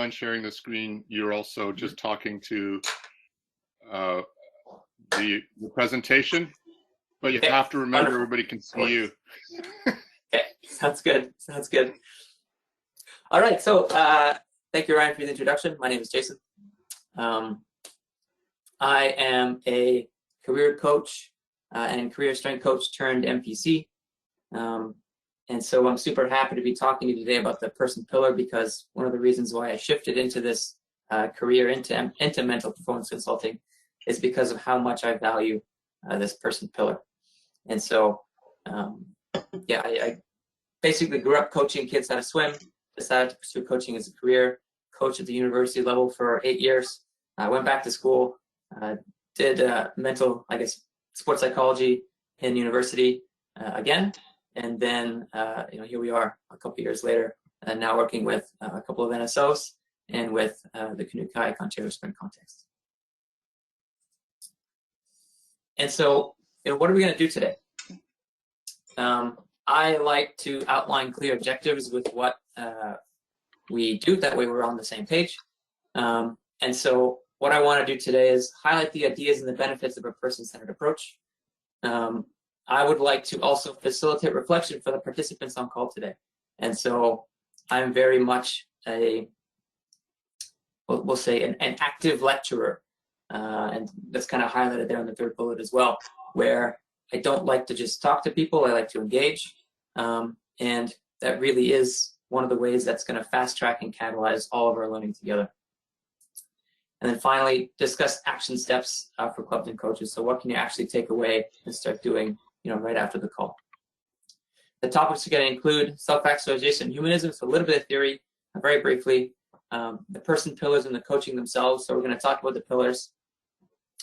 mind sharing the screen? You're also just talking to the presentation, but you have to remember everybody can see you. Okay, sounds good. Sounds good. All right, so thank you, Ryan, for the introduction. My name is Jason. I am a career coach and career strength coach turned MPC. And so I'm super happy to be talking to you today about the person pillar, because one of the reasons why I shifted into this career into mental performance consulting is because of how much I value this person pillar. And so, yeah, I basically grew up coaching kids how to swim, decided to pursue coaching as a career, coached at the university level for 8 years. I went back to school, did mental, sports psychology in university again. And then, here we are a couple years later, and now working with a couple of NSOs and with the Canoe Kayak Ontario Sprint Context. And so, what are we going to do today? I like to outline clear objectives with what we do. That way we're on the same page. And so what I want to do today is highlight the ideas and the benefits of a person-centered approach. I would like to also facilitate reflection for the participants on call today. And so I'm very much we'll say an active lecturer. And that's kind of highlighted there in the third bullet as well, where I don't like to just talk to people, I like to engage. And that really is one of the ways that's going to fast track and catalyze all of our learning together. And then finally, discuss action steps for clubs and coaches. So what can you actually take away and start doing, right after the call? The topics are going to include self-actualization and humanism, so a little bit of theory, very briefly, the person pillars and the coaching themselves. So we're going to talk about the pillars.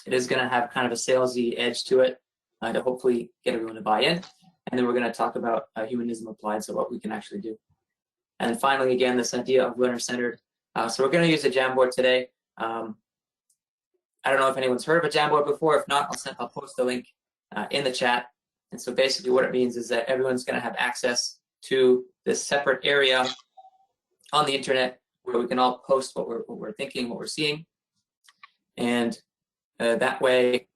It is going to have kind of a salesy edge to it to hopefully get everyone to buy in. And then we're going to talk about Humanism Applied, so what we can actually do. And then finally, again, this idea of learner-centered. So we're going to use a Jamboard today. I don't know if anyone's heard of a Jamboard before. If not, I'll post the link in the chat. And so basically what it means is that everyone's going to have access to this separate area on the internet where we can all post what we're thinking, what we're seeing. And that way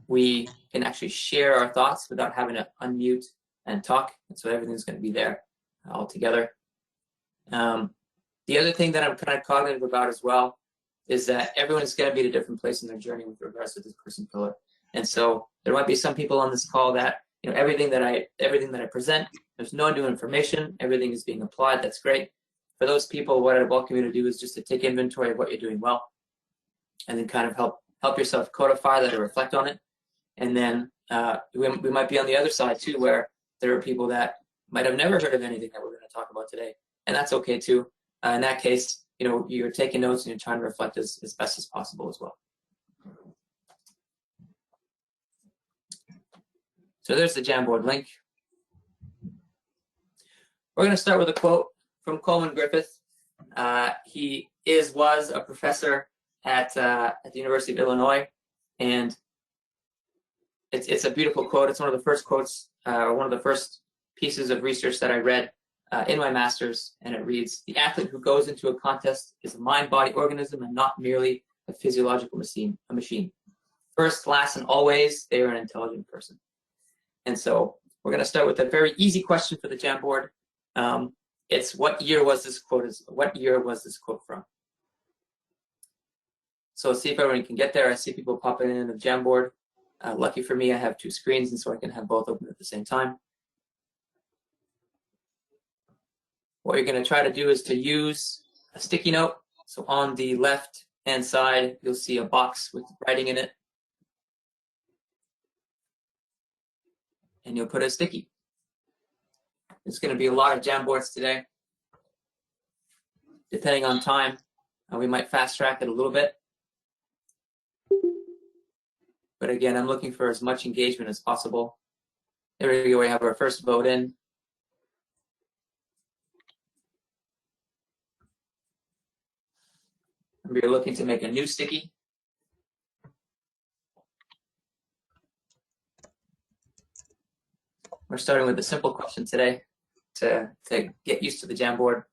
we can actually share our thoughts without having to unmute and talk. And so everything's going to be there all together. The other thing that I'm kind of cognitive about as well is that everyone's going to be at a different place in their journey with regards to this person pillar. And so there might be some people on this call that, everything that I present, there's no new information, everything is being applied, that's great. For those people, what I'd welcome you to do is just to take inventory of what you're doing well, and then kind of help yourself codify that or reflect on it. And then we might be on the other side too, where there are people that might have never heard of anything that we're going to talk about today. And that's okay too. In that case, you're taking notes and you're trying to reflect as best as possible as well. So there's the Jamboard link. We're going to start with a quote from Coleman Griffith. He was a professor at the University of Illinois, and it's a beautiful quote. It's one of the first quotes, one of the first pieces of research that I read in my master's, and it reads, "The athlete who goes into a contest is a mind-body organism and not merely a physiological machine. First, last, and always, they are an intelligent person." And so we're going to start with a very easy question for the Jamboard. It's what year was this quote from? So let's see if everyone can get there. I see people popping in the Jamboard. Lucky for me, I have two screens, and so I can have both open at the same time. What you're going to try to do is to use a sticky note. So on the left-hand side, you'll see a box with writing in it. And you'll put a sticky. There's going to be a lot of Jamboards today. Depending on time, we might fast track it a little bit. But again, I'm looking for as much engagement as possible. There we go, we have our first vote in. We're looking to make a new sticky. We're starting with a simple question today to get used to the Jamboard.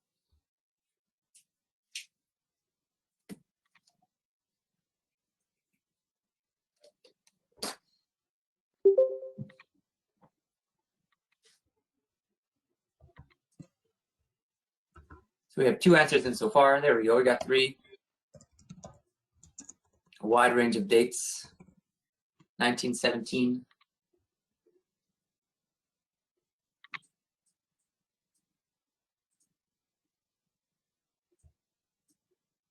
we have 2 answers in so far. There we go. We got 3. A wide range of dates. 1917.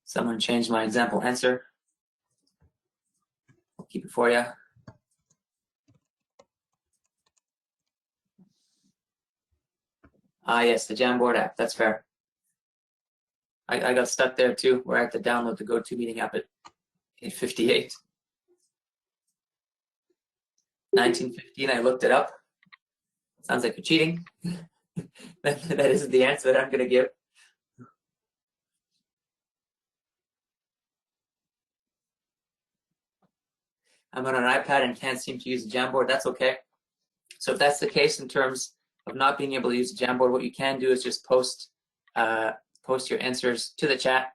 Someone changed my example answer. I'll keep it for you. Ah, yes, the Jamboard app. That's fair. I got stuck there too, where I had to download the GoToMeeting app at 8:58. 1915, I looked it up. Sounds like you're cheating. that isn't the answer that I'm going to give. I'm on an iPad and can't seem to use the Jamboard. That's okay. So if that's the case in terms of not being able to use the Jamboard, what you can do is just post your answers to the chat.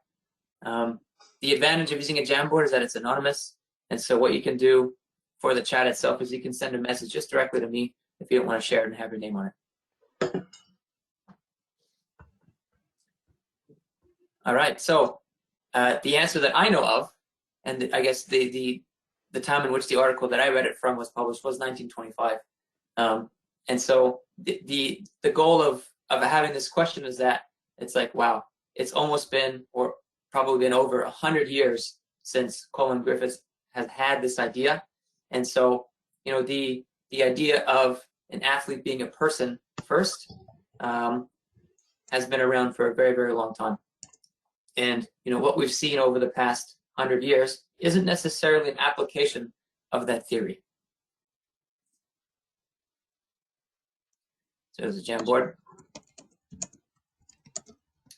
The advantage of using a Jamboard is that it's anonymous. And so what you can do for the chat itself is you can send a message just directly to me if you don't want to share it and have your name on it. All right, so the answer that I know of, and I guess the time in which the article that I read it from was published was 1925. And so the goal of having this question is that it's like, wow, it's almost been, or probably been over 100 years since Coleman Griffiths has had this idea. And so, you know, the idea of an athlete being a person first has been around for a very, very long time. And, you know, what we've seen over the past 100 years isn't necessarily an application of that theory. So there's a Jamboard.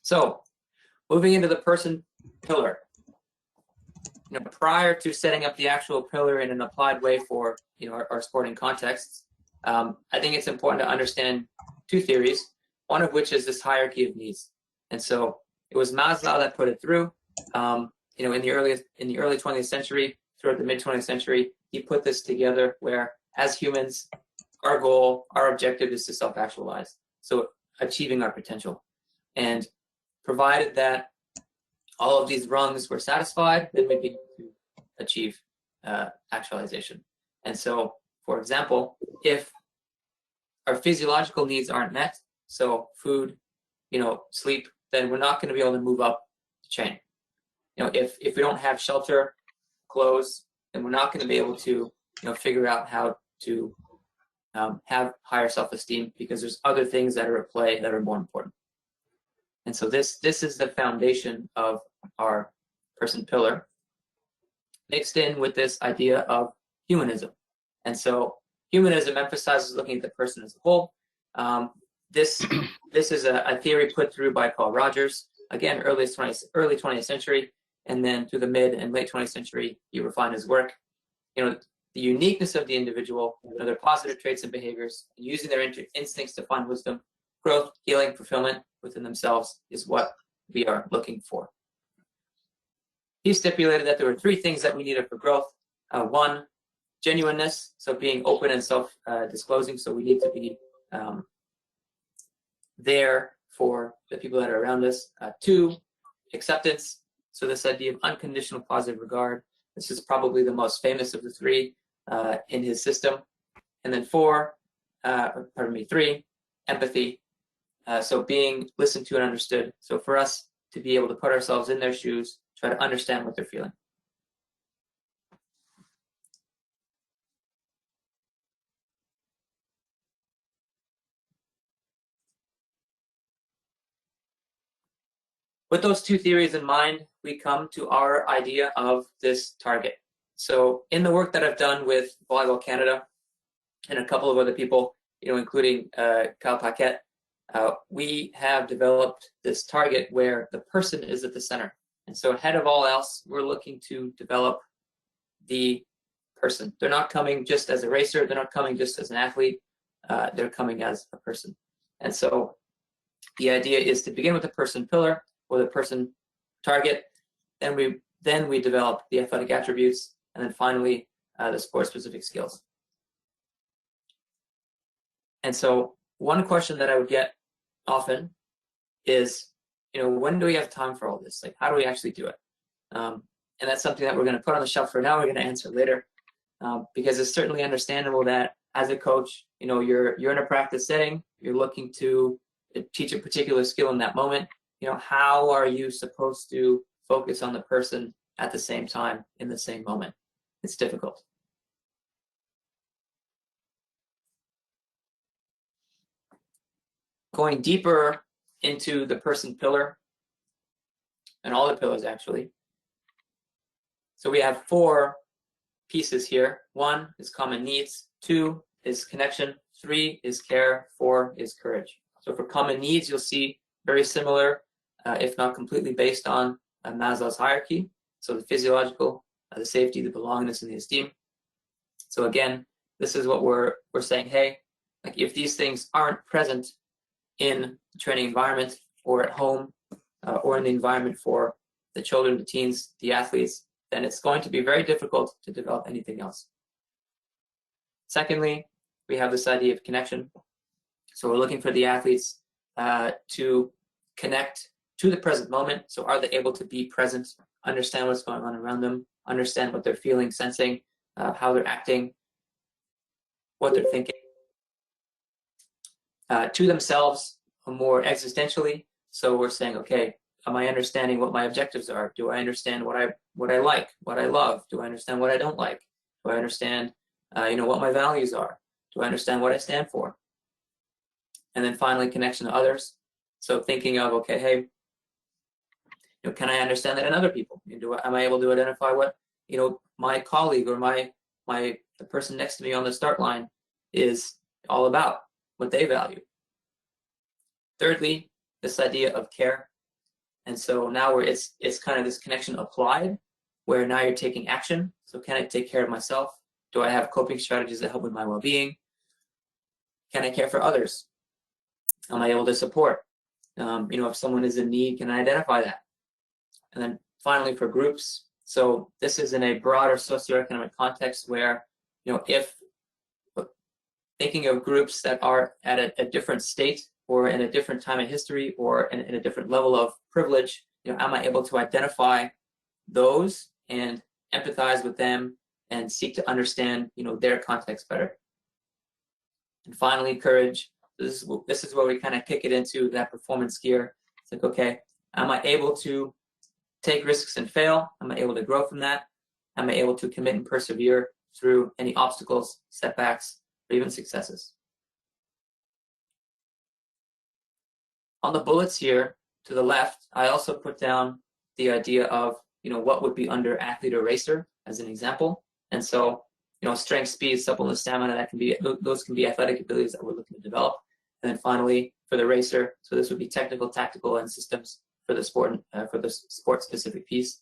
So moving into the person pillar. You know, prior to setting up the actual pillar in an applied way for, you know, our sporting contexts, I think it's important to understand 2 theories, one of which is this hierarchy of needs. And so it was Maslow that put it through. You know, in the early 20th century, throughout the mid 20th century, he put this together where, as humans, our goal, our objective is to self-actualize. So achieving our potential. And provided that all of these rungs were satisfied, then we begin to achieve actualization. And so, for example, if our physiological needs aren't met, so food, you know, sleep, then we're not going to be able to move up the chain. You know, if we don't have shelter, clothes, then we're not going to be able to, you know, figure out how to have higher self-esteem, because there's other things that are at play that are more important. And so this is the foundation of our person pillar, mixed in with this idea of humanism. And so humanism emphasizes looking at the person as a whole. This is a theory put through by Carl Rogers, again, early 20th century, and then through the mid and late 20th century, he refined his work. You know, the uniqueness of the individual, you know, their positive traits and behaviors, using their instincts to find wisdom, growth, healing, fulfillment within themselves is what we are looking for. He stipulated that there were 3 things that we needed for growth. 1, genuineness, so being open and self-disclosing, so we need to be there for the people that are around us. 2, acceptance, so this idea of unconditional positive regard. This is probably the most famous of the 3 in his system. And then 3, empathy, so being listened to and understood. So for us to be able to put ourselves in their shoes, try to understand what they're feeling. With those 2 theories in mind, we come to our idea of this target. So in the work that I've done with Volleyball Canada and a couple of other people, you know, including Kyle Paquette, we have developed this target where the person is at the center. And so ahead of all else, we're looking to develop the person. They're not coming just as a racer. They're not coming just as an athlete. They're coming as a person. And so the idea is to begin with the person pillar or the person target. Then we develop the athletic attributes, and then finally the sport-specific skills. And so one question that I would get often is, when do we have time for all this? Like, how do we actually do it? And that's something that we're going to put on the shelf for now. We're going to answer later, because it's certainly understandable that as a coach, you're in a practice setting, you're looking to teach a particular skill in that moment. How are you supposed to focus on the person at the same time in the same moment? It's difficult. Going deeper into the person pillar, and all the pillars actually. So we have 4 pieces here. 1 is common needs, 2 is connection, 3 is care, 4 is courage. So for common needs, you'll see very similar, if not completely based on Maslow's hierarchy. So the physiological, the safety, the belongingness, and the esteem. So again, this is what we're saying, hey, like if these things aren't present in the training environment or at home, or in the environment for the children, the teens, the athletes, then it's going to be very difficult to develop anything else. Secondly, we have this idea of connection. So we're looking for the athletes to connect to the present moment. So are they able to be present, understand what's going on around them, understand what they're feeling, sensing, how they're acting, what they're thinking. To themselves, more existentially. So we're saying, okay, am I understanding what my objectives are? Do I understand what I like, what I love? Do I understand what I don't like? Do I understand, what my values are? Do I understand what I stand for? And then finally, connection to others. So thinking of, okay, hey, can I understand that in other people? Am I able to identify what, my colleague or the person next to me on the start line is all about, what they value? Thirdly, this idea of care. And so now it's kind of this connection applied, where now you're taking action. So can I take care of myself? Do I have coping strategies that help with my well-being? Can I care for others? Am I able to support? If someone is in need, can I identify that? And then finally for groups. So this is in a broader socioeconomic context where, if thinking of groups that are at a different state or in a different time in history or in a different level of privilege, am I able to identify those and empathize with them and seek to understand, their context better? And finally, courage. This is where we kind of kick it into that performance gear. It's like, okay, am I able to take risks and fail? Am I able to grow from that? Am I able to commit and persevere through any obstacles, setbacks, or even successes? On the bullets here to the left, I also put down the idea of, what would be under athlete or racer as an example. And so, strength, speed, suppleness, stamina, those can be athletic abilities that we're looking to develop. And then finally, for the racer, so this would be technical, tactical, and systems for the sport, sport-specific piece.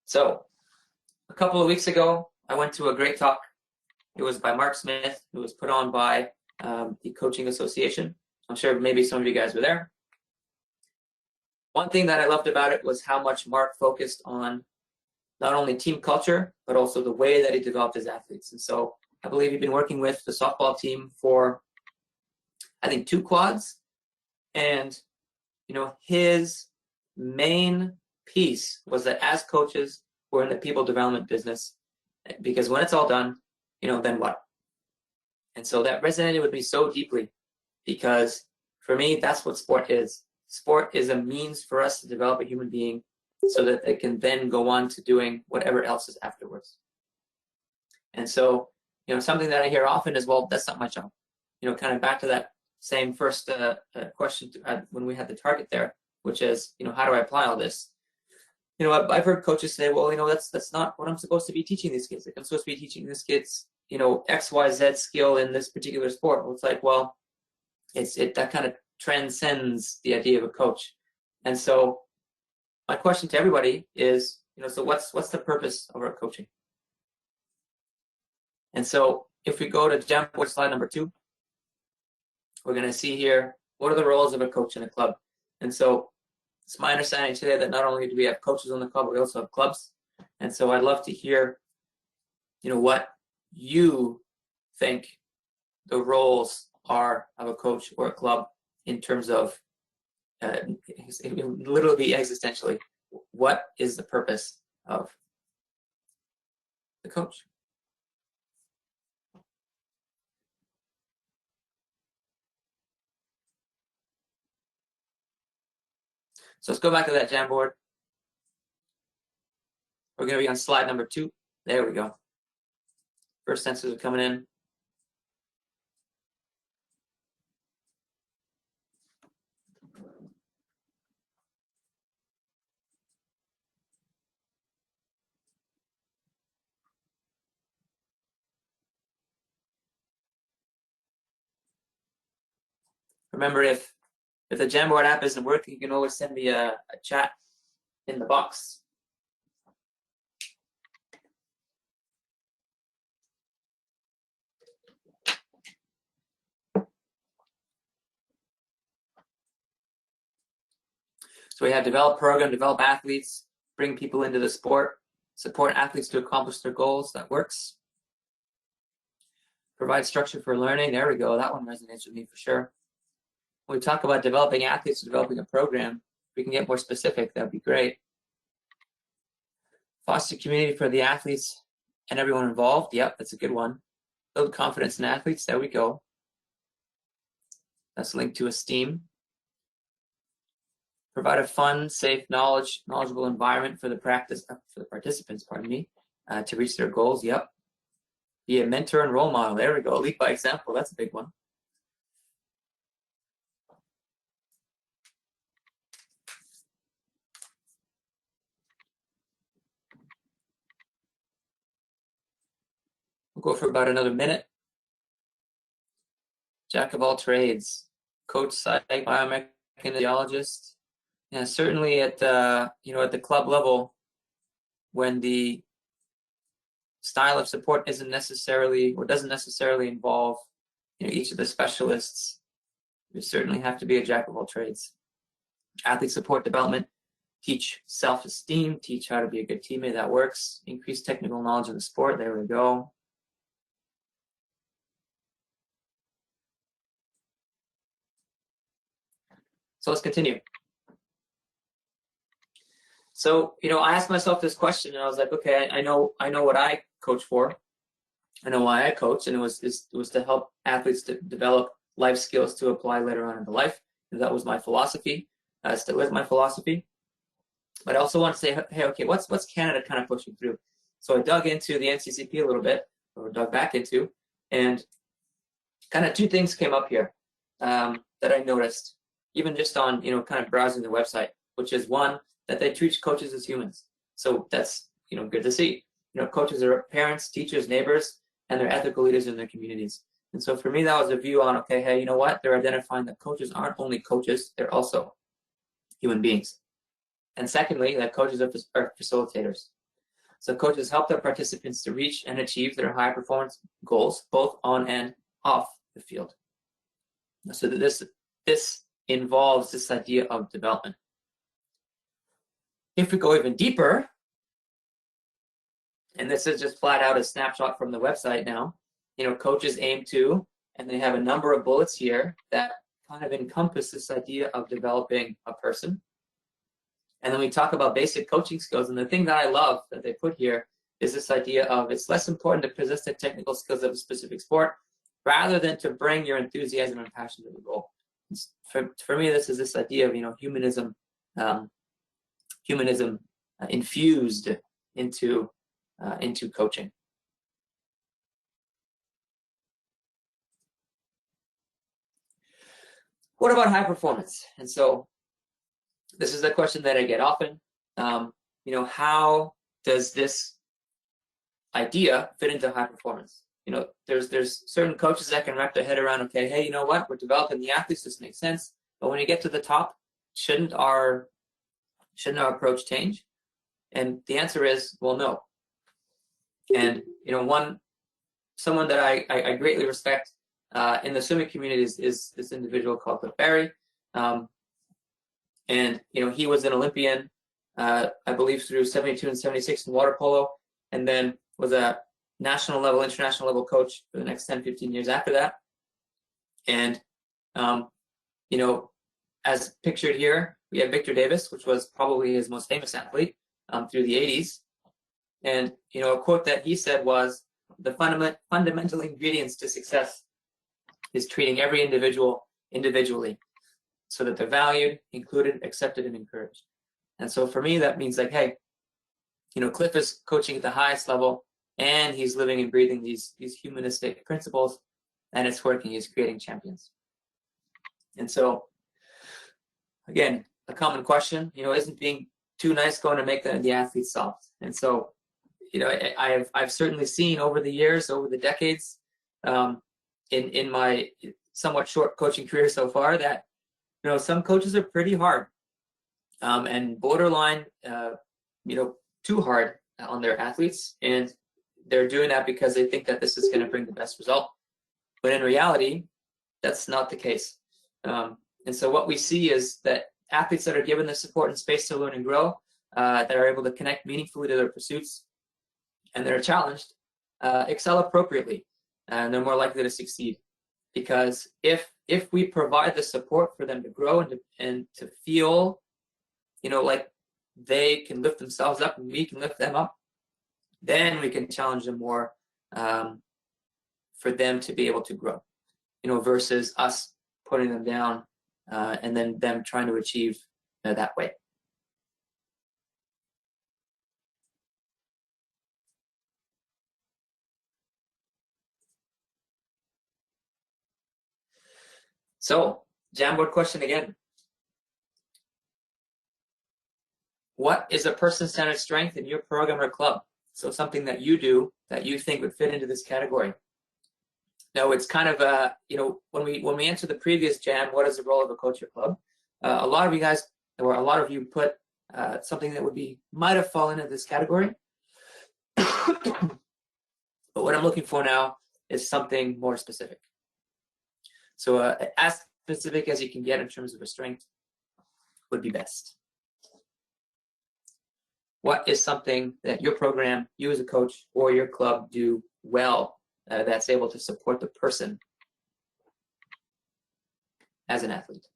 So, a couple of weeks ago, I went to a great talk. It was by Mark Smith. It was put on by the Coaching Association. I'm sure maybe some of you guys were there. One thing that I loved about it was how much Mark focused on not only team culture, but also the way that he developed his athletes. And so I believe he'd been working with the softball team for, I think, 2 quads. And, his main piece was that as coaches, we're in the people development business, because when it's all done, then what? And so that resonated with me so deeply, because for me, that's what sport is. Sport is a means for us to develop a human being so that they can then go on to doing whatever else is afterwards. And so, something that I hear often is, well, that's not my job. Kind of back to that same first question when we had the target there, which is, how do I apply all this? I've heard coaches say, well, that's not what I'm supposed to be teaching these kids. Like, I'm supposed to be teaching these kids, X, Y, Z skill in this particular sport. Well, it's like, well, that kind of transcends the idea of a coach. And so my question to everybody is, so what's the purpose of our coaching? And so if we go to Jamboard slide number 2, we're going to see here, what are the roles of a coach in a club? And so it's my understanding today that not only do we have coaches on the club, but we also have clubs. And so I'd love to hear what you think the roles are of a coach or a club in terms of literally existentially, what is the purpose of the coach? So let's go back to that Jamboard. We're going to be on slide number 2. There we go. First sentences are coming in. Remember, if the Jamboard app isn't working, you can always send me a chat in the box. So we have develop program, develop athletes, bring people into the sport, support athletes to accomplish their goals. That works. Provide structure for learning. There we go. That one resonates with me for sure. When we talk about developing athletes, developing a program, if we can get more specific, that'd be great. Foster community for the athletes and everyone involved. Yep, that's a good one. Build confidence in athletes. There we go. That's linked to esteem. Provide a fun, safe, knowledgeable environment for the participants, to reach their goals. Yep. Be a mentor and role model. There we go. Lead by example. That's a big one. We'll go for about another minute. Jack of all trades, coach, psych, biomechanologist. Yeah, certainly at at the club level, when the style of support doesn't necessarily involve each of the specialists, you certainly have to be a jack of all trades. Athlete support development, teach self-esteem, teach how to be a good teammate. That works. Increase technical knowledge of the sport. There we go. So let's continue. So, I asked myself this question, and I was like, okay, I know what I coach for. I know why I coach, and it was to help athletes to develop life skills to apply later on in life. And that was my philosophy. Still is my philosophy. But I also want to say, hey, okay, what's Canada kind of pushing through? So I dug into the NCCP a little bit, or dug back into, and kind of two things came up here that I noticed, even just on kind of browsing the website, which is one, that they treat coaches as humans. So that's good to see. Coaches are parents, teachers, neighbors, and they're ethical leaders in their communities. And so for me, that was a view on, okay, hey, you know what? They're identifying that coaches aren't only coaches, they're also human beings. And secondly, that coaches are facilitators. So coaches help their participants to reach and achieve their high performance goals, both on and off the field. So this involves this idea of development. If we go even deeper, and this is just flat out a snapshot from the website now, coaches aim to, and they have a number of bullets here that kind of encompass this idea of developing a person. And then we talk about basic coaching skills, and the thing that I love that they put here is this idea of it's less important to possess the technical skills of a specific sport rather than to bring your enthusiasm and passion to the goal. For me, this is this idea of humanism infused into coaching. What about high performance? And so this is a question that I get often. How does this idea fit into high performance? There's certain coaches that can wrap their head around, okay, hey, you know what? We're developing the athletes. This makes sense. But when you get to the top, shouldn't our approach change? And the answer is, well, no. And someone that I greatly respect in the swimming community is this individual called Barry. And he was an Olympian, I believe, through 72 and 76 in water polo, and then was a national level, international level coach for the next 10, 15 years after that. And, you know, as pictured here, we have Victor Davis, which was probably his most famous athlete through the 80s. And, you know, a quote that he said was, the fundamental ingredients to success is treating every individual individually so that they're valued, included, accepted, and encouraged. And so for me, that means like, hey, you know, Cliff is coaching at the highest level and he's living and breathing these humanistic principles, and it's working. He's creating champions. And so, again, a common question, you know, isn't being too nice going to make the athletes soft? And so, you know, I've certainly seen over the years, over the decades, in my somewhat short coaching career so far, that, you know, some coaches are pretty hard and borderline, you know, too hard on their athletes, and they're doing that because they think that this is going to bring the best result. But in reality, that's not the case. And so what we see is that athletes that are given the support and space to learn and grow, that are able to connect meaningfully to their pursuits, and that are challenged, excel appropriately, and they're more likely to succeed. Because if we provide the support for them to grow and to feel, you know, like they can lift themselves up and we can lift them up, then we can challenge them more for them to be able to grow, you know, versus us putting them down and then them trying to achieve that way. So, Jamboard question again. What is a person-centered strength in your program or club? So something that you do that you think would fit into this category. Now, it's kind of you know, when we answer the previous Jam, what is the role of a coach or club? A lot of you guys, or a lot of you, put something that might have fallen into this category. But what I'm looking for now is something more specific. So as specific as you can get in terms of a strength would be best. What is something that your program, you as a coach, or your club do well that's able to support the person as an athlete?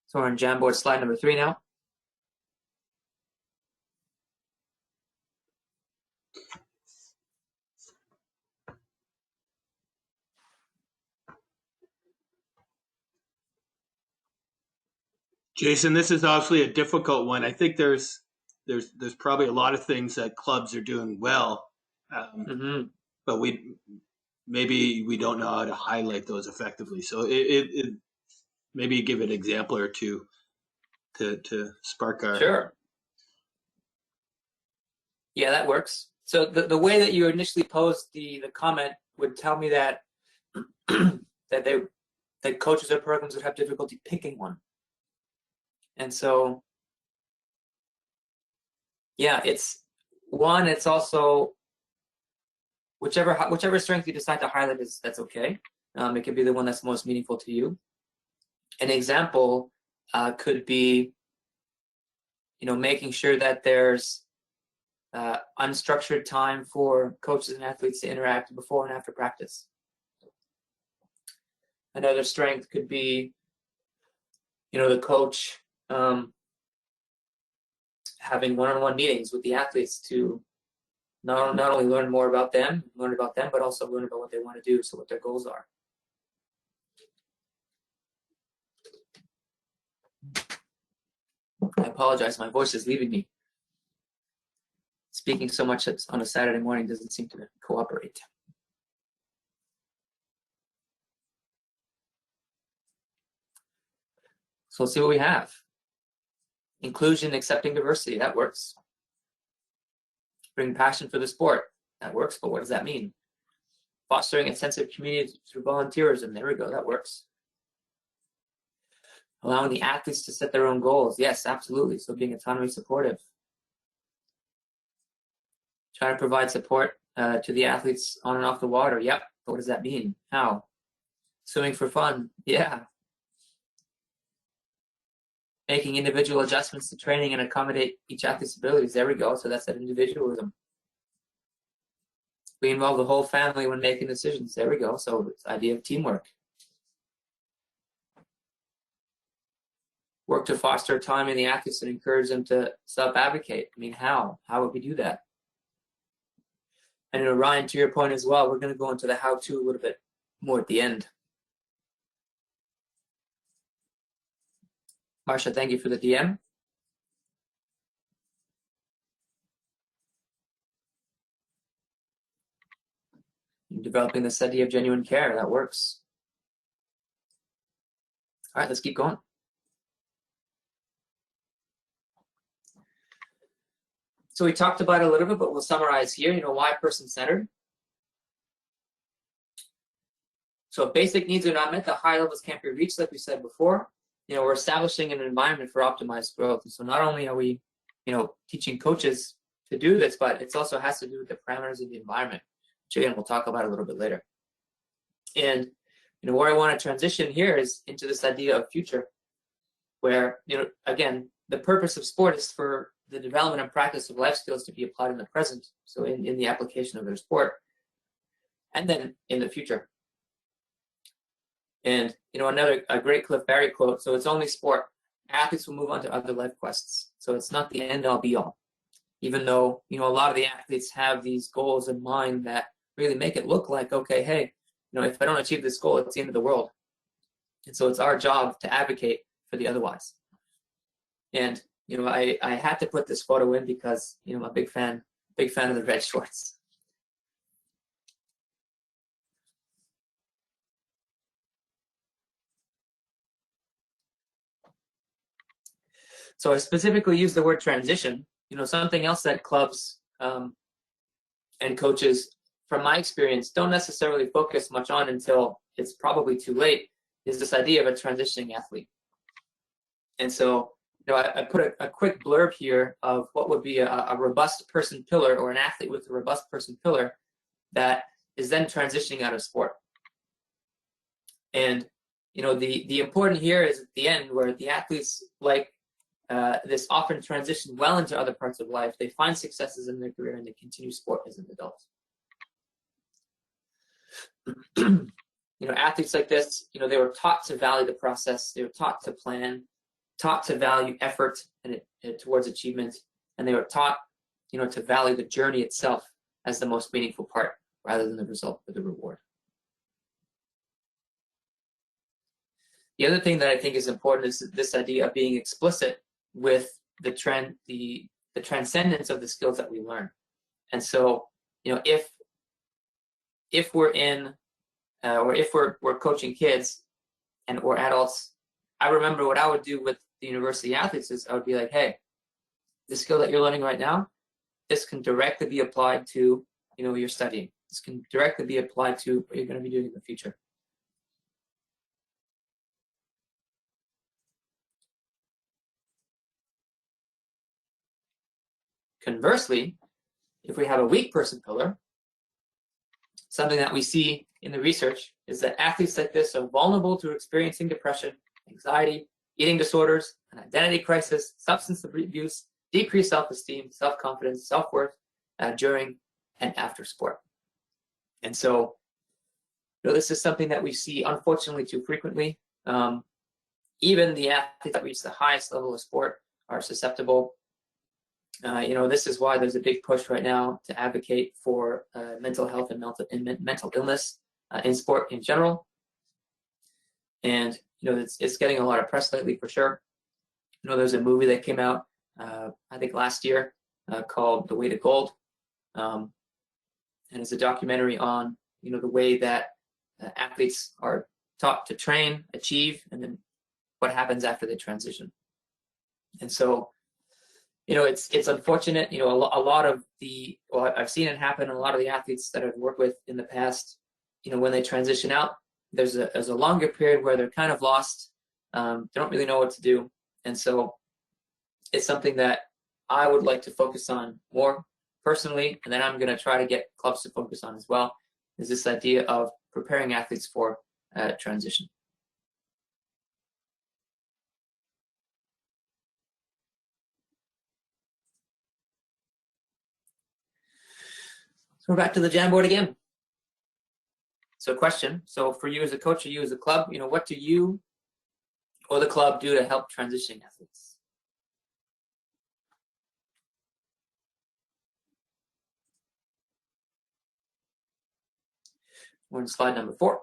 So we're on Jamboard slide number 3 now. Jason, this is obviously a difficult one. I think there's probably a lot of things that clubs are doing well, but maybe we don't know how to highlight those effectively. So it maybe give an example or two to spark our. Sure. Yeah, that works. So the way that you initially posed the comment would tell me that that coaches or programs would have difficulty picking one. And so, yeah, it's also whichever strength you decide to highlight that's okay. It could be the one that's most meaningful to you. An example could be, you know, making sure that there's unstructured time for coaches and athletes to interact before and after practice. Another strength could be, you know, the coach having one-on-one meetings with the athletes to not only learn about them, but also learn about what they want to do, so what their goals are. I apologize, my voice is leaving me. Speaking so much on a Saturday morning doesn't seem to cooperate. So let's see what we have. Inclusion, accepting diversity, that works. Bring passion for the sport, that works, but what does that mean? Fostering a sense of community through volunteerism, there we go, that works. Allowing the athletes to set their own goals, yes, absolutely, so being autonomy supportive. Trying to provide support to the athletes on and off the water. Yep. But what does that mean? How? Swimming for fun. Yeah. Making individual adjustments to training and accommodate each athlete's abilities. There we go. So that's that individualism. We involve the whole family when making decisions. There we go. So it's the idea of teamwork. Work to foster autonomy in the athletes and encourage them to self-advocate. I mean, how? How would we do that? And you know, Ryan, to your point as well, we're going to go into the how-to a little bit more at the end. Marsha, thank you for the DM. Developing this idea of genuine care, that works. All right, let's keep going. So we talked about it a little bit, but we'll summarize here. You know, why person-centered? So if basic needs are not met, the high levels can't be reached, like we said before. You know, we're establishing an environment for optimized growth. And so not only are we, you know, teaching coaches to do this, but it also has to do with the parameters of the environment, which again, we'll talk about a little bit later. And, you know, where I want to transition here is into this idea of future, where, you know, again, the purpose of sport is for the development and practice of life skills to be applied in the present, so in the application of their sport, and then in the future. And, you know, a great Cliff Barry quote, so it's only sport. Athletes will move on to other life quests. So it's not the end all be all. Even though, you know, a lot of the athletes have these goals in mind that really make it look like, okay, hey, you know, if I don't achieve this goal, it's the end of the world. And so it's our job to advocate for the otherwise. And, you know, I had to put this photo in because, you know, I'm a big fan of the red shorts. So I specifically use the word transition. You know, something else that clubs and coaches, from my experience, don't necessarily focus much on until it's probably too late, is this idea of a transitioning athlete. And so, you know, I put a quick blurb here of what would be a robust person pillar, or an athlete with a robust person pillar that is then transitioning out of sport. And, you know, the important here is at the end, where the athletes, like this, often transition well into other parts of life. They find successes in their career and they continue sport as an adult. You know, athletes like this, you know, they were taught to value the process. They were taught to plan, taught to value effort and towards achievement. And they were taught, you know, to value the journey itself as the most meaningful part rather than the result or the reward. The other thing that I think is important is this idea of being explicit with the transcendence of the skills that we learn. And so, you know, if we're in or if we're coaching kids and or adults, I remember what I would do with the university athletes is I would be like, hey, the skill that you're learning right now, this can directly be applied to, you know, your studying. This can directly be applied to what you're going to be doing in the future. Conversely, if we have a weak person pillar, something that we see in the research is that athletes like this are vulnerable to experiencing depression, anxiety, eating disorders, an identity crisis, substance abuse, decreased self-esteem, self-confidence, self-worth during and after sport. And so, you know, this is something that we see unfortunately too frequently. Even the athletes that reach the highest level of sport are susceptible. You know, this is why there's a big push right now to advocate for mental health and mental illness in sport in general. And, you know, it's getting a lot of press lately for sure. You know, there's a movie that came out, I think last year, called The Way to Gold. And it's a documentary on, you know, the way that athletes are taught to train, achieve, and then what happens after they transition. And so, you know, it's unfortunate. You know, a lot of the, well, I've seen it happen. A lot of the athletes that I've worked with in the past, you know, when they transition out, there's a longer period where they're kind of lost. They don't really know what to do. And so it's something that I would like to focus on more personally, and then I'm going to try to get clubs to focus on as well, is this idea of preparing athletes for transition. So we're back to the Jamboard again. So question, so for you as a coach or you as a club, what do you or the club do to help transitioning athletes? We're on slide number 4.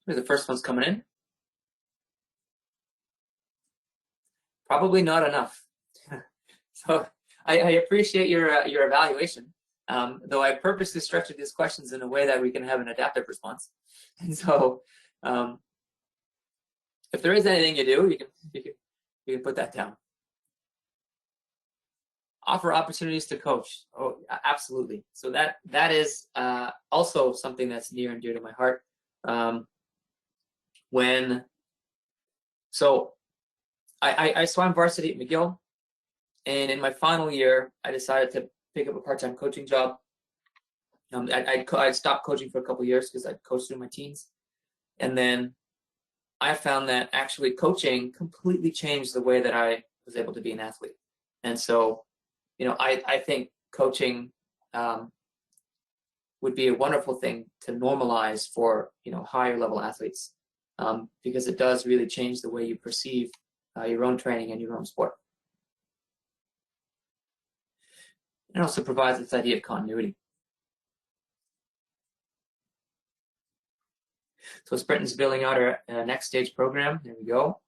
The first one's coming in. Probably not enough. So I appreciate your evaluation, though I purposely structured these questions in a way that we can have an adaptive response. And so if there is anything you do, you can put that down. Offer opportunities to coach. Oh, absolutely. So that is also something that's near and dear to my heart. I swam varsity at McGill, and in my final year, I decided to pick up a part-time coaching job. I'd stopped coaching for a couple of years because I'd coached through my teens, and then I found that actually coaching completely changed the way that I was able to be an athlete. And so, I think coaching would be a wonderful thing to normalize for higher level athletes, because it does really change the way you perceive your own training and your own sport. It also provides this idea of continuity. So Sprinton's building out our next stage program. There we go.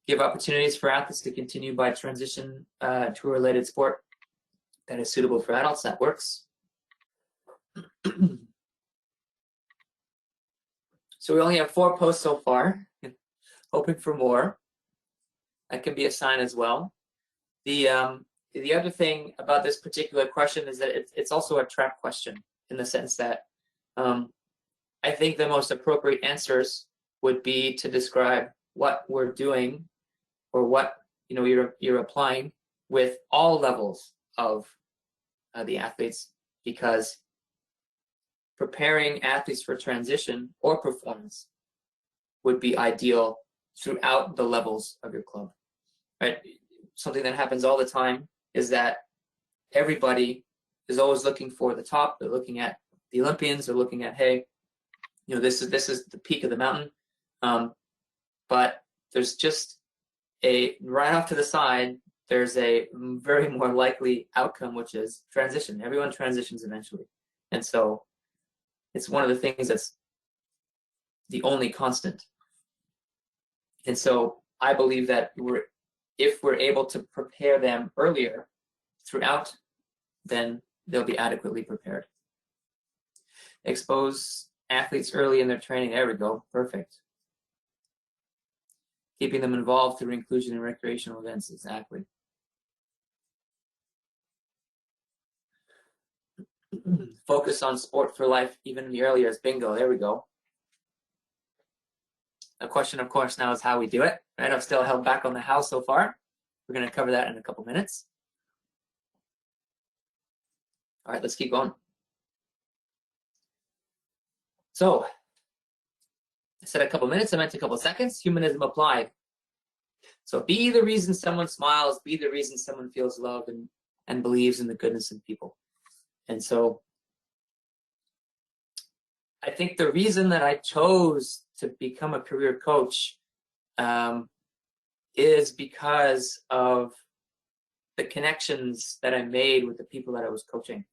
Give opportunities for athletes to continue by transition to a related sport that is suitable for adults. That works. So we only have 4 posts so far. Hoping for more. That can be a sign as well. The other thing about this particular question is that it's also a trap question, in the sense that I think the most appropriate answers would be to describe what we're doing or what you're applying with all levels of the athletes, because preparing athletes for transition or performance would be ideal throughout the levels of your club. Right? Something that happens all the time is that everybody is always looking for the top. They're looking at the Olympians. They're looking at, hey, this is the peak of the mountain. But there's just right off to the side, there's a very more likely outcome, which is transition. Everyone transitions eventually. And so it's one of the things that's the only constant. And so I believe that if we're able to prepare them earlier throughout, then they'll be adequately prepared. Expose athletes early in their training. There we go. Perfect. Keeping them involved through inclusion in recreational events. Exactly. Focus on sport for life even in the early years. Bingo. There we go. The question, of course, now is how we do it. Right? I've still held back on the how so far. We're going to cover that in a couple minutes. All right, let's keep going. So, I said a couple minutes, I meant a couple seconds. Humanism applied. So be the reason someone smiles, be the reason someone feels loved and believes in the goodness in people. And so I think the reason that I chose to become a career coach is because of the connections that I made with the people that I was coaching.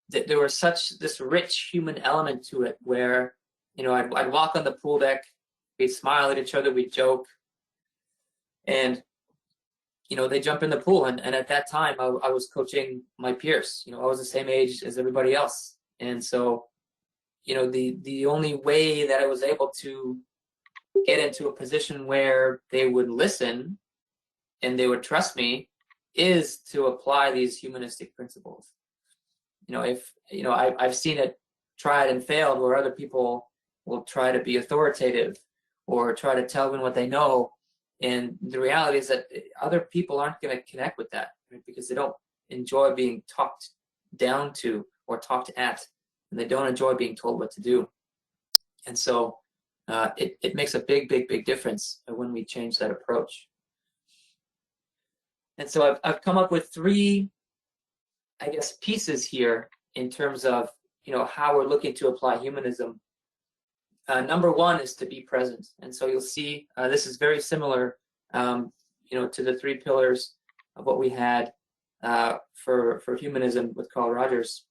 There was this rich human element to it where, I'd walk on the pool deck, we'd smile at each other, we'd joke. And, you know, they jump in the pool. And at that time, I was coaching my peers. You know, I was the same age as everybody else. And so, you know, the only way that I was able to get into a position where they would listen and they would trust me is to apply these humanistic principles. You know, if, you know, I've seen it tried and failed where other people will try to be authoritative or try to tell them what they know. And the reality is that other people aren't going to connect with that, right? Because they don't enjoy being talked down to or talked at, and they don't enjoy being told what to do. And so it makes a big difference when we change that approach. And so I've come up with 3, I guess, pieces here in terms of, you know, how we're looking to apply humanism. Number 1 is to be present. And so you'll see this is very similar, you know, to the 3 pillars of what we had for humanism with Carl Rogers.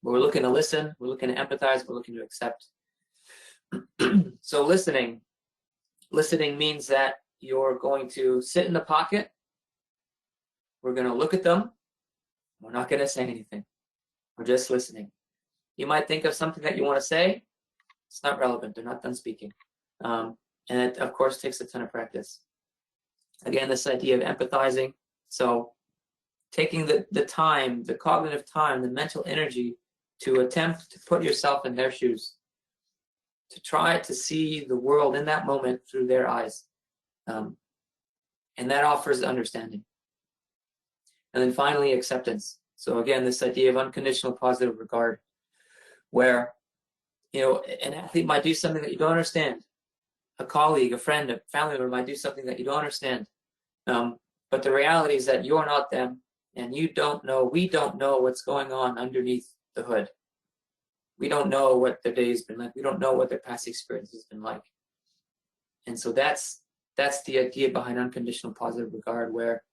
But we're looking to listen, we're looking to empathize, we're looking to accept. So listening means that you're going to sit in the pocket. We're going to look at them. We're not going to say anything. We're just listening. You might think of something that you want to say. It's not relevant. They're not done speaking. And it, of course, takes a ton of practice. Again, this idea of empathizing. So taking the time, the cognitive time, the mental energy to attempt to put yourself in their shoes, to try to see the world in that moment through their eyes. And that offers understanding. And then finally, acceptance. So again, this idea of unconditional positive regard, where, you know, an athlete might do something that you don't understand. A colleague, a friend, a family member might do something that you don't understand. But the reality is that you're not them, and you don't know, we don't know what's going on underneath the hood. We don't know what their day's been like. We don't know what their past experience has been like. And so that's the idea behind unconditional positive regard, where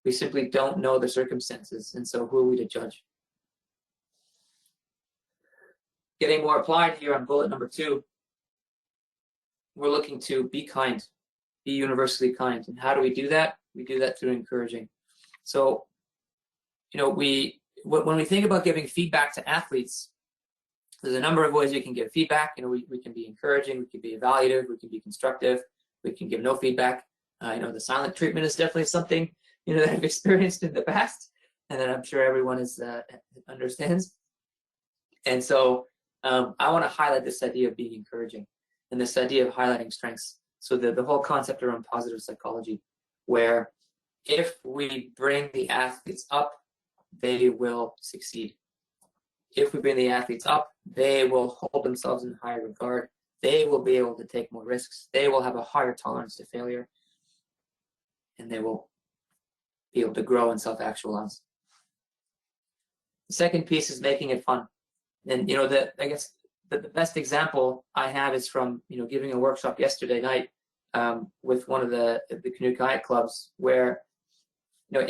we simply don't know the circumstances. And so who are we to judge? Getting more applied here on bullet number 2, we're looking to be kind, be universally kind. And how do we do that? We do that through encouraging. So, you know, when we think about giving feedback to athletes, there's a number of ways we can give feedback. You know, we can be encouraging, we can be evaluative, we can be constructive, we can give no feedback. You know, the silent treatment is definitely something, you know, that I've experienced in the past, and that I'm sure everyone understands. And so I want to highlight this idea of being encouraging and this idea of highlighting strengths. So the whole concept around positive psychology, where if we bring the athletes up, they will succeed. If we bring the athletes up, they will hold themselves in higher regard. They will be able to take more risks. They will have a higher tolerance to failure. And they will be able to grow and self-actualize. The second piece is making it fun. And, you know, I guess the best example I have is from, you know, giving a workshop yesterday night with one of the canoe kayak clubs, where, you know,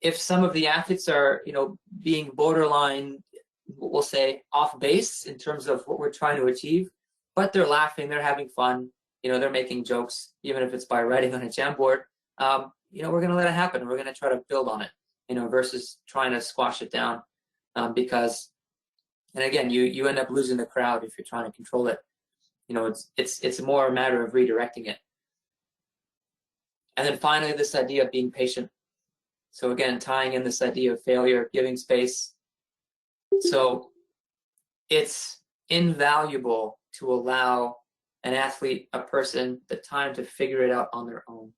if some of the athletes are, you know, being borderline, we'll say, off base in terms of what we're trying to achieve, but they're laughing, they're having fun, you know, they're making jokes, even if it's by writing on a Jamboard, you know, we're going to let it happen. We're going to try to build on it, you know, versus trying to squash it down, because, and again, you end up losing the crowd if you're trying to control it. You know, it's more a matter of redirecting it. And then finally, this idea of being patient. So again, tying in this idea of failure, giving space. So it's invaluable to allow an athlete, a person, the time to figure it out on their own,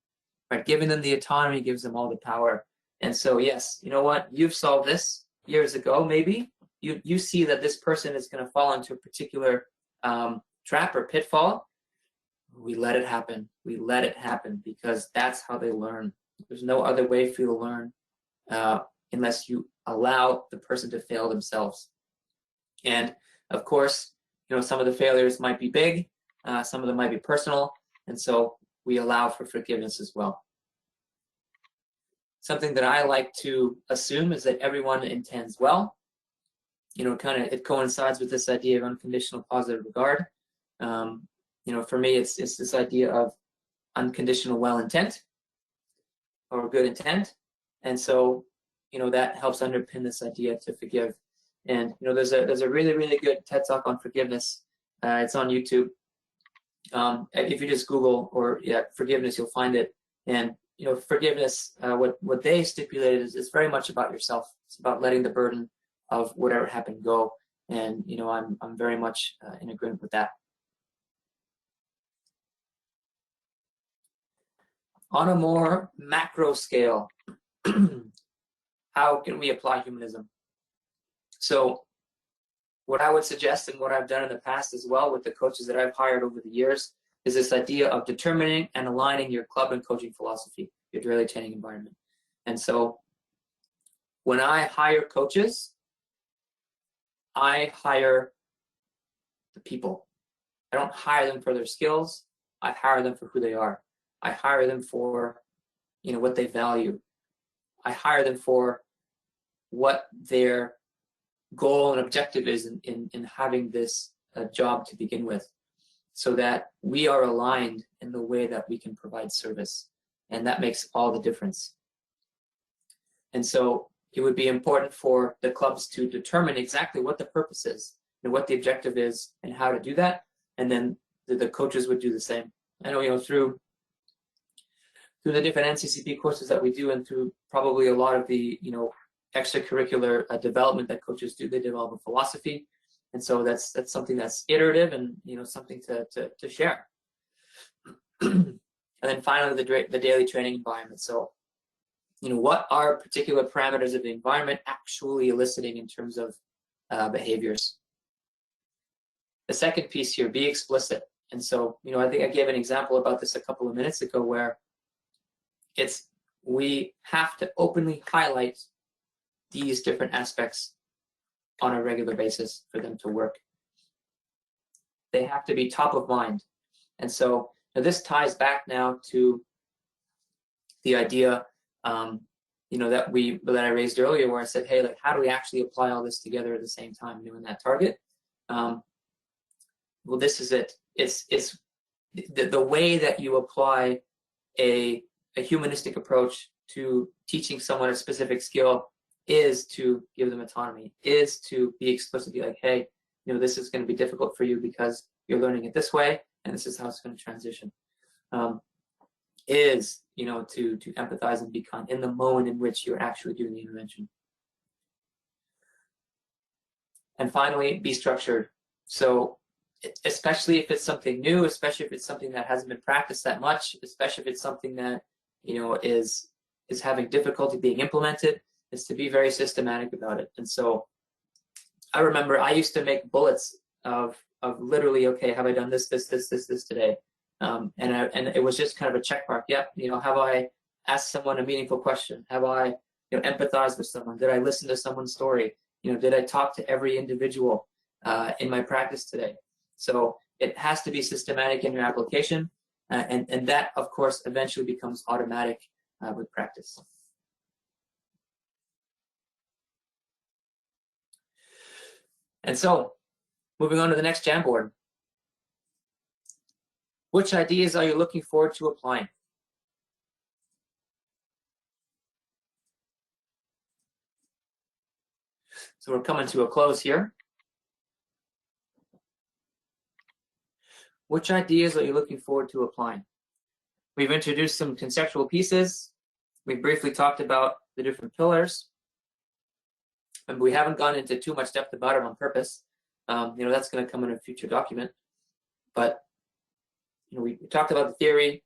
right? Giving them the autonomy gives them all the power. And so, yes, you know what? You've solved this years ago, maybe. You see that this person is going to fall into a particular trap or pitfall. We let it happen. We let it happen, because that's how they learn. There's no other way for you to learn unless you allow the person to fail themselves. And of course, you know, some of the failures might be big, some of them might be personal, and so we allow for forgiveness as well. Something that I like to assume is that everyone intends well. You know, it coincides with this idea of unconditional positive regard. You know, for me, it's this idea of unconditional well intent or good intent. And so, that helps underpin this idea to forgive. And, there's a really, really good TED Talk on forgiveness. It's on YouTube. If you just Google or forgiveness, you'll find it. And, forgiveness, what they stipulated is very much about yourself. It's about letting the burden of whatever happened go. And, I'm very much in agreement with that. On a more macro scale, how can we apply humanism? So what I would suggest, and what I've done in the past as well with the coaches that I've hired over the years, is this idea of determining and aligning your club and coaching philosophy, your daily training environment. And so when I hire coaches, I hire the people. I don't hire them for their skills. I hire them for who they are. I hire them for, what they value. I hire them for what their goal and objective is in having this job to begin with, so that we are aligned in the way that we can provide service. And that makes all the difference. And so it would be important for the clubs to determine exactly what the purpose is and what the objective is and how to do that. And then the coaches would do the same. I know, through the different NCCP courses that we do, and through probably a lot of the, extracurricular development that coaches do, they develop a philosophy. And so that's something that's iterative and, something to share. And then finally, the daily training environment. So, what are particular parameters of the environment actually eliciting in terms of behaviors? The second piece here, be explicit. And so, I think I gave an example about this a couple of minutes ago, where we have to openly highlight these different aspects on a regular basis for them to work. They have to be top of mind. And so this ties back now to the idea that I raised earlier, where I said, hey, how do we actually apply all this together at the same time, doing that target? Well, this is it. It's the way that you apply a humanistic approach to teaching someone a specific skill is to give them autonomy, is to be explicitly like, hey, this is going to be difficult for you because you're learning it this way, and this is how it's going to transition. Is, to empathize and be kind in the moment in which you're actually doing the intervention. And finally, be structured. So especially if it's something new, especially if it's something that hasn't been practiced that much, especially if it's something that, is having difficulty being implemented, is to be very systematic about it. And so I remember I used to make bullets of literally, okay, have I done this today? And it was just kind of a check mark. Yep. Have I asked someone a meaningful question? Have I, empathized with someone? Did I listen to someone's story? Did I talk to every individual in my practice today? So it has to be systematic in your application. And that, of course, eventually becomes automatic with practice. And so, moving on to the next Jamboard. Which ideas are you looking forward to applying? So we're coming to a close here. Which ideas are you looking forward to applying? We've introduced some conceptual pieces. We briefly talked about the different pillars. And we haven't gone into too much depth about it on purpose. That's going to come in a future document. But we talked about the theory.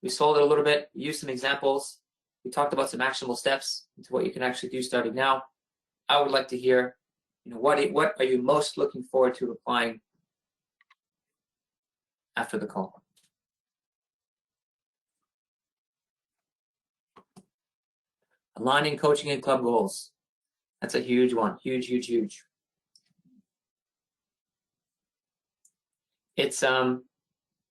We sold it a little bit. We used some examples. We talked about some actionable steps into what you can actually do starting now. I would like to hear, what are you most looking forward to applying after the call? Aligning coaching and club goals. That's a huge one. Huge, huge, huge. It's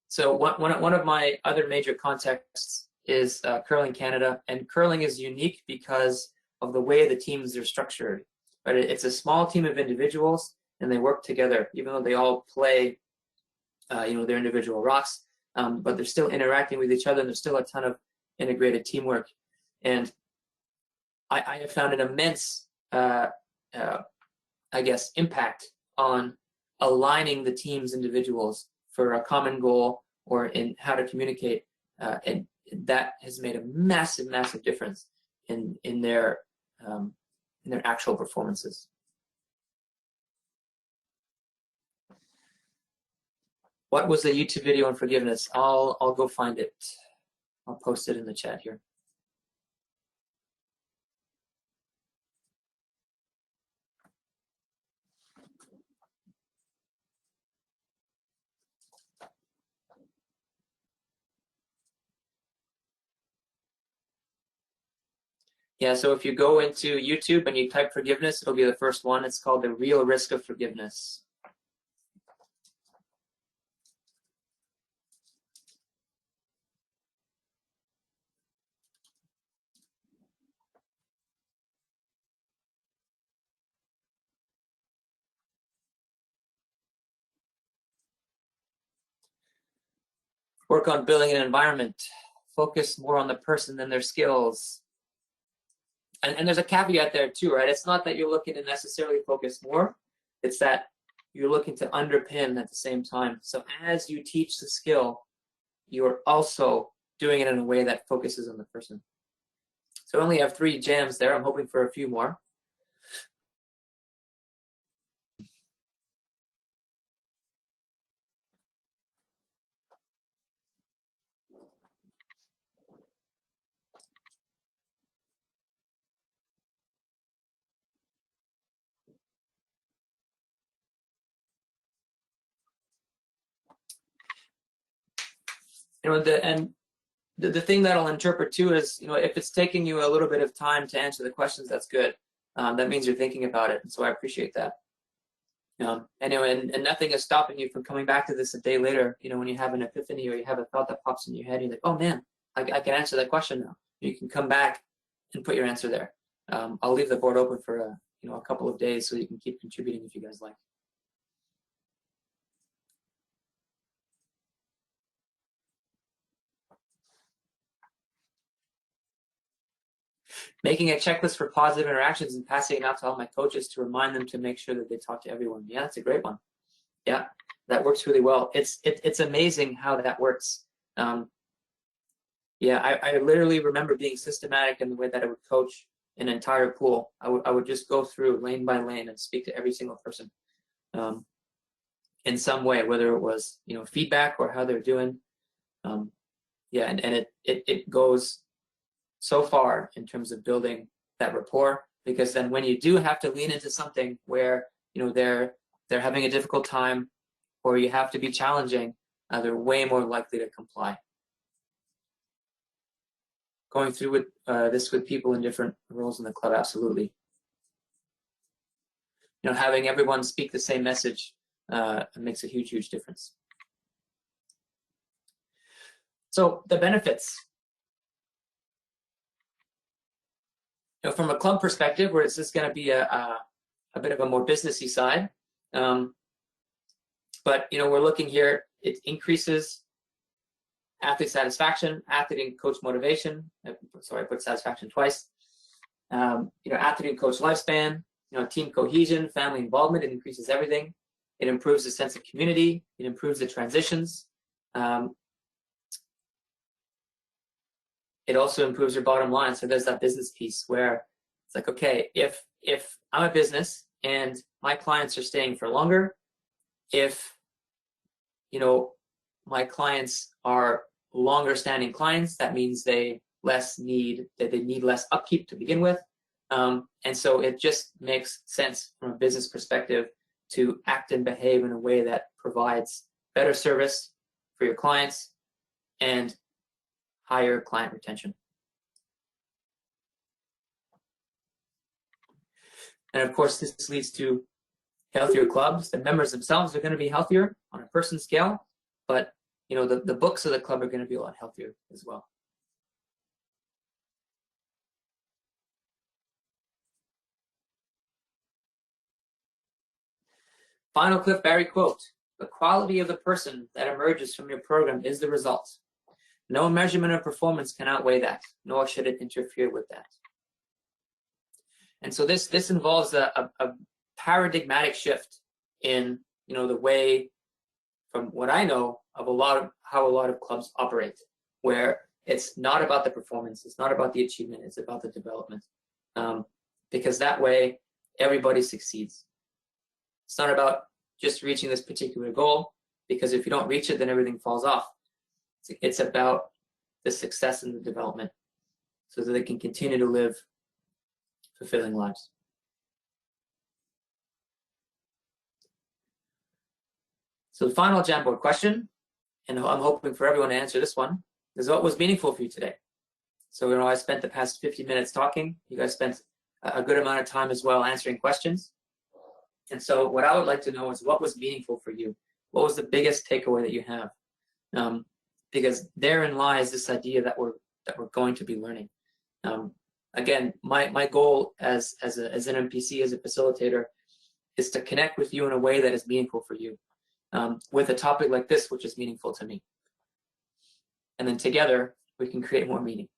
so one of my other major contexts is Curling Canada, and curling is unique because of the way the teams are structured. But it's a small team of individuals, and they work together, even though they all play, their individual rocks. but they're still interacting with each other, and there's still a ton of integrated teamwork. And I have found an immense, I guess, impact on aligning the team's individuals for a common goal or in how to communicate, and that has made a massive, massive difference in their actual performances. What was the YouTube video on forgiveness? I'll go find it. I'll post it in the chat here. Yeah, so if you go into YouTube and you type forgiveness, it'll be the first one. It's called The Real Risk of Forgiveness. Work on building an environment. Focus more on the person than their skills. And there's a caveat there too, right? It's not that you're looking to necessarily focus more. It's that you're looking to underpin at the same time. So as you teach the skill, you're also doing it in a way that focuses on the person. So I only have 3 jams there. I'm hoping for a few more. You know, the thing that I'll interpret too is, you know, if it's taking you a little bit of time to answer the questions, that's good. That means you're thinking about it, and so I appreciate that. Anyway, and nothing is stopping you from coming back to this a day later. You know, when you have an epiphany or you have a thought that pops in your head, you're like, oh man, I can answer that question now. You can come back and put your answer there. I'll leave the board open for a couple of days so you can keep contributing if you guys like. Making a checklist for positive interactions and passing it out to all my coaches to remind them to make sure that they talk to everyone. Yeah, that's a great one. Yeah, that works really well. It's amazing how that works. Yeah, I literally remember being systematic in the way that I would coach an entire pool. I would just go through lane by lane and speak to every single person in some way, whether it was feedback or how they're doing. Yeah, and it goes so far in terms of building that rapport, because then when you do have to lean into something where they're having a difficult time or you have to be challenging, they're way more likely to comply. Going through with this with people in different roles in the club, absolutely. Having everyone speak the same message makes a huge difference. So the benefits. From a club perspective, where it's just going to be a bit of a more businessy side, but we're looking here. It increases athlete satisfaction, athlete and coach motivation. Sorry, I put satisfaction twice. Athlete and coach lifespan. Team cohesion, family involvement. It increases everything. It improves the sense of community. It improves the transitions. It also improves your bottom line. So there's that business piece where it's like, okay, if I'm a business and my clients are staying for longer, if my clients are longer standing clients, that means they need less upkeep to begin with. And so it just makes sense from a business perspective to act and behave in a way that provides better service for your clients and higher client retention. And of course, this leads to healthier clubs. The members themselves are going to be healthier on a person scale, but the books of the club are going to be a lot healthier as well. Final Cliff Barry quote: The quality of the person that emerges from your program is the result. No measurement of performance can outweigh that, nor should it interfere with that. And so this involves a paradigmatic shift in the way, from what I know, of how a lot of clubs operate, where it's not about the performance, it's not about the achievement, it's about the development. Because that way everybody succeeds. It's not about just reaching this particular goal, because if you don't reach it, then everything falls off. It's about the success and the development, so that they can continue to live fulfilling lives. So the final Jamboard question, and I'm hoping for everyone to answer this one, is what was meaningful for you today? So I spent the past 50 minutes talking. You guys spent a good amount of time as well answering questions. And so what I would like to know is what was meaningful for you? What was the biggest takeaway that you have? Because therein lies this idea that we're going to be learning. Again, my goal as an MPC, as a facilitator, is to connect with you in a way that is meaningful for you, with a topic like this, which is meaningful to me. And then together, we can create more meaning.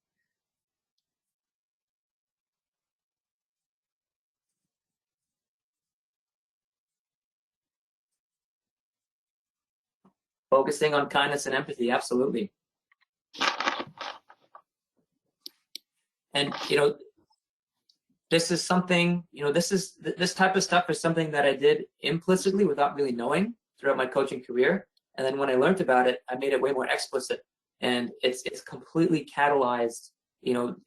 Focusing on kindness and empathy, absolutely. And this is something, this type of stuff is something that I did implicitly without really knowing throughout my coaching career. And then when I learned about it, I made it way more explicit, and it's completely catalyzed,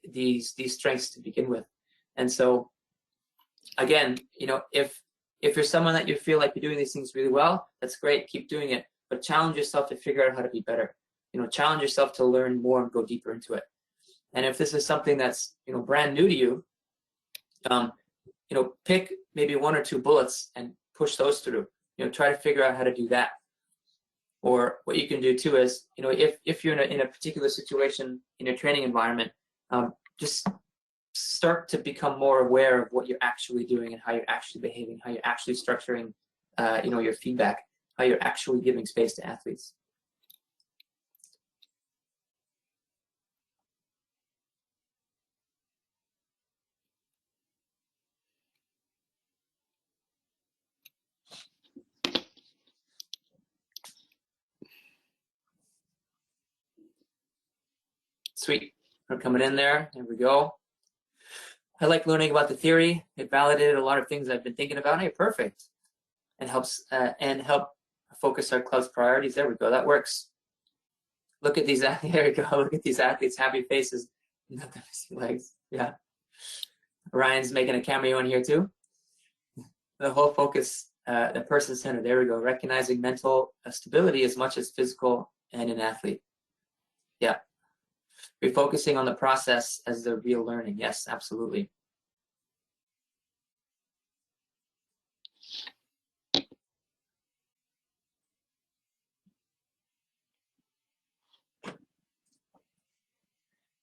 these strengths to begin with. And so, again, if you're someone that you feel like you're doing these things really well, that's great, keep doing it. But challenge yourself to figure out how to be better. Challenge yourself to learn more and go deeper into it. And if this is something that's brand new to you, pick maybe one or two bullets and push those through. Try to figure out how to do that. Or what you can do too is, if you're in a particular situation in a training environment, just start to become more aware of what you're actually doing and how you're actually behaving, how you're actually structuring, your feedback, how you're actually giving space to athletes. Sweet, we're coming in there. Here we go. I like learning about the theory. It validated a lot of things I've been thinking about. Hey, perfect. And helps help focus our club's priorities. There we go. That works. Look at these. There we go. Look at these athletes' happy faces. Not the missing legs. Yeah. Ryan's making a cameo in here too. The whole focus, the person center. There we go. Recognizing mental stability as much as physical and an athlete. Yeah. Refocusing on the process as the real learning. Yes, absolutely.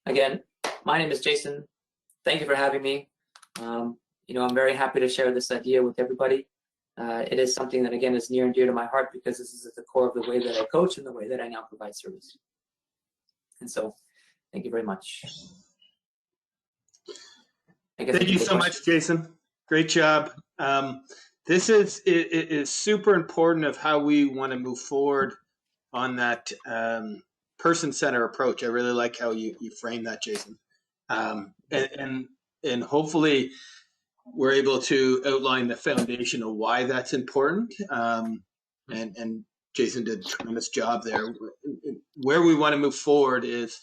Again, my name is Jason. Thank you for having me. I'm very happy to share this idea with everybody. It is something that, again, is near and dear to my heart, because this is at the core of the way that I coach and the way that I now provide service. And so, thank you very much. Thank you so much, Jason. Great job. This is super important of how we want to move forward on that person-centered approach. I really like how you frame that, Jason. And hopefully we're able to outline the foundation of why that's important. And Jason did a tremendous job there. Where we want to move forward is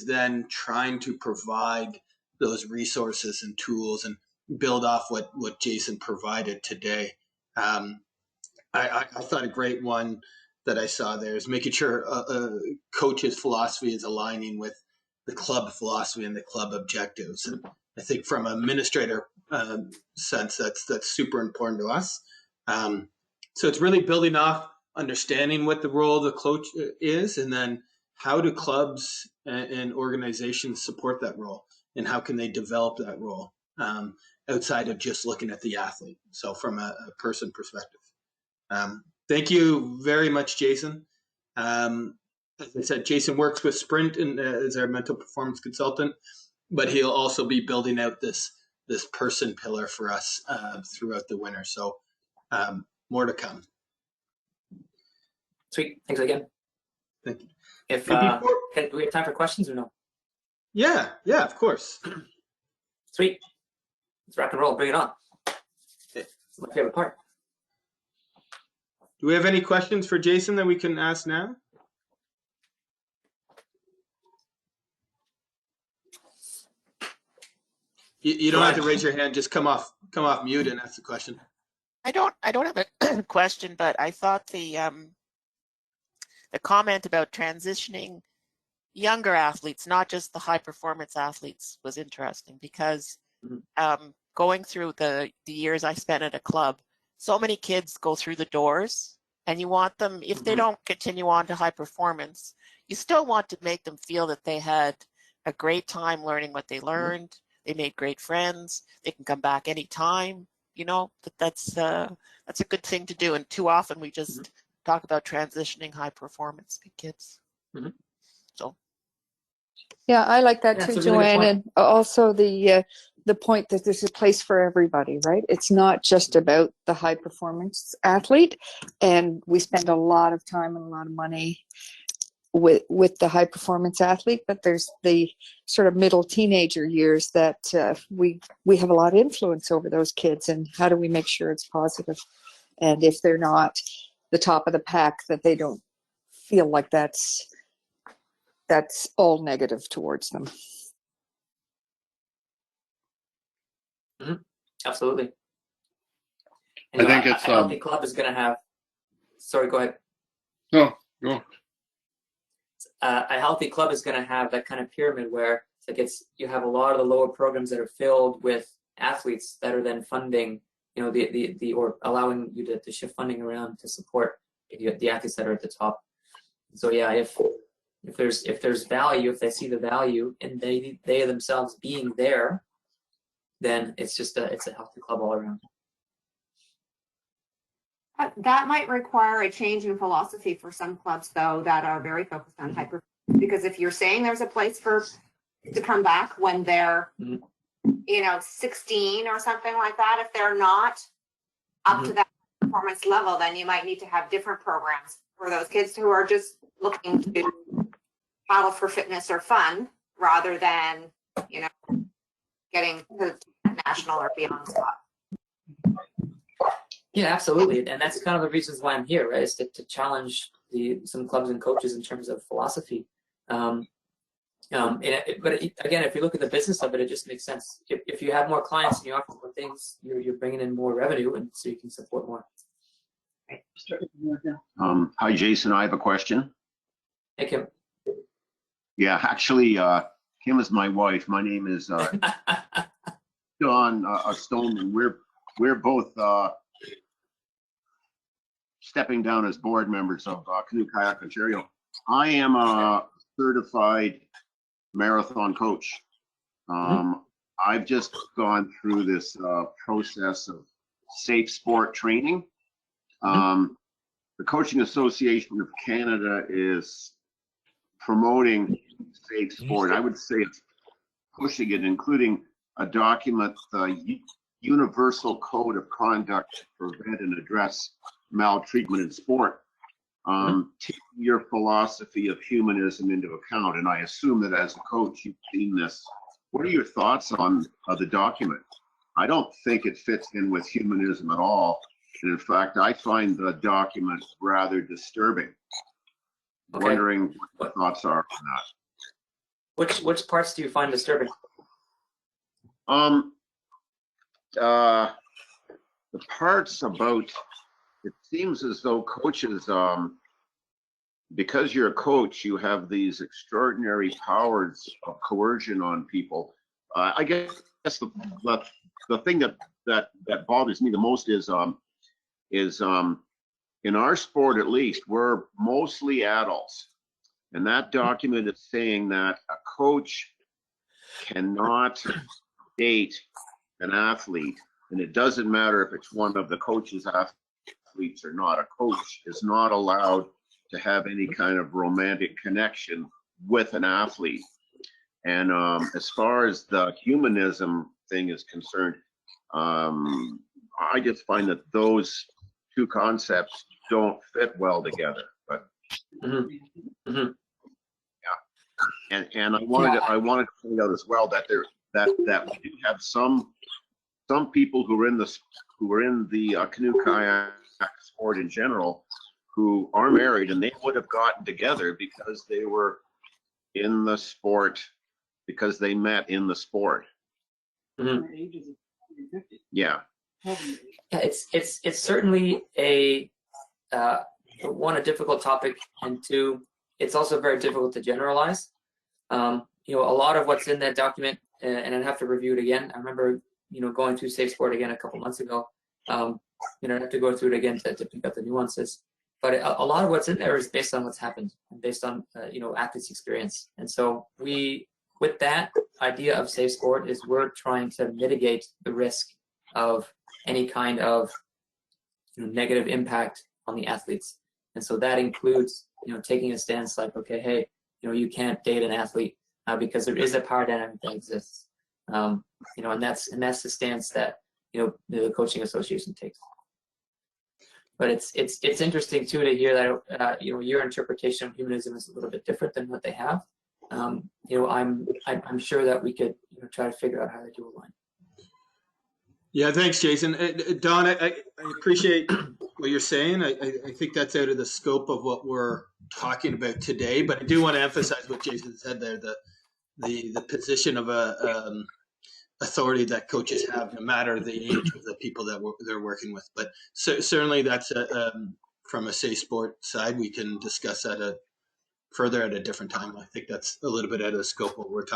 then trying to provide those resources and tools and build off what Jason provided today. I thought a great one that I saw there is making sure a coach's philosophy is aligning with the club philosophy and the club objectives. And I think from an administrator sense, that's super important to us. So it's really building off understanding what the role of the coach is, and then how do clubs and organizations support that role, and how can they develop that role outside of just looking at the athlete. So from a person perspective. Thank you very much, Jason. As I said, Jason works with Sprint and as our mental performance consultant, but he'll also be building out this person pillar for us throughout the winter. So more to come. Sweet. Thanks again. Thank you. If do we have time for questions or no? Yeah, of course. Sweet. Let's rock and roll. Bring it on. It's my favorite part. Do we have any questions for Jason that we can ask now? You don't have to raise your hand. Just come off mute and ask the question. I don't have a question, but I thought the comment about transitioning younger athletes, not just the high performance athletes, was interesting because going through the years I spent at a club, so many kids go through the doors, and you want them, if they don't continue on to high performance, you still want to make them feel that they had a great time learning what they learned. They made great friends. They can come back anytime. You know, that's a good thing to do. And too often we just talk about transitioning high performance kids. So. Yeah, I like that too, Joanne. And also the point that there's a place for everybody, right? It's not just about the high performance athlete. And we spend a lot of time and a lot of money with the high performance athlete, but there's the sort of middle teenager years that we have a lot of influence over those kids, and how do we make sure it's positive? And if they're not the top of the pack, that they don't feel like that's all negative towards them. Absolutely. And I think it's a healthy club is going to have. Sorry, go ahead. No, go. A healthy club is going to have that kind of pyramid where you have a lot of the lower programs that are filled with athletes that are then funding, or allowing you to shift funding around to support the athletes that are at the top. So yeah, if there's value, if they see the value and they themselves being there, then it's a healthy club all around. That might require a change in philosophy for some clubs, though, that are very focused on high performance. Because if you're saying there's a place to come back when they're, 16 or something like that, if they're not up to that performance level, then you might need to have different programs for those kids who are just looking to paddle for fitness or fun, rather than, getting to the national or beyond spot. Yeah, absolutely, and that's kind of the reasons why I'm here, right? Is to challenge some clubs and coaches in terms of philosophy. But again, if you look at the business of it, it just makes sense. If you have more clients and you offer more things, you're bringing in more revenue, and so you can support more. Hi, Jason. I have a question. Hey, Kim. Yeah, actually, Kim is my wife. My name is John Stoneman. We're both stepping down as board members of Canoe Kayak Ontario. I am a certified marathon coach. I've just gone through this process of safe sport training. The Coaching Association of Canada is promoting safe sport. I would say it's pushing it, including a document, the Universal Code of Conduct to Prevent and Address Maltreatment in Sport. Take your philosophy of humanism into account, and I assume that as a coach you've seen this. What are your thoughts on the document? I don't think it fits in with humanism at all, and in fact I find the document rather disturbing. Okay. Wondering what your thoughts are on that. Which parts do you find disturbing? The parts about, it seems as though coaches, because you're a coach, you have these extraordinary powers of coercion on people. I guess the thing that bothers me the most is in our sport, at least, we're mostly adults, and that document is saying that a coach cannot date an athlete, and it doesn't matter if it's one of the coach's athletes or not. A coach is not allowed to have any kind of romantic connection with an athlete. And as far as the humanism thing is concerned, I just find that those two concepts don't fit well together. But yeah, and I wanted to point out as well that that we do have some people who are in the canoe kayak sport in general who are married, and they would have gotten together because they were in the sport, because they met in the sport. Yeah. It's certainly a one, a difficult topic, and two, it's also very difficult to generalize. You know, a lot of what's in that document, and I'd have to review it again. I remember, you know, going through Safe Sport again a couple months ago. You know, I have to go through it again to pick up the nuances. But a lot of what's in there is based on what's happened, and based on you know, athletes' experience. And so with that idea of Safe Sport, is we're trying to mitigate the risk of any kind of, you know, negative impact on the athletes. And so that includes, you know, taking a stance like, okay, hey, you know, you can't date an athlete because there is a power dynamic that exists. You know, and that's the stance that, you know, the coaching association takes. But it's interesting too to hear that you know, your interpretation of humanism is a little bit different than what they have. You know, I'm sure that we could, you know, try to figure out how to do align. Yeah, thanks, Jason. Don, I appreciate what you're saying. I think that's out of the scope of what we're talking about today, but I do want to emphasize what Jason said there, the position of a authority that coaches have, no matter the age of the people that they're working with. But certainly that's from a Safe Sport side, we can discuss that further at a different time. I think that's a little bit out of the scope of what we're talking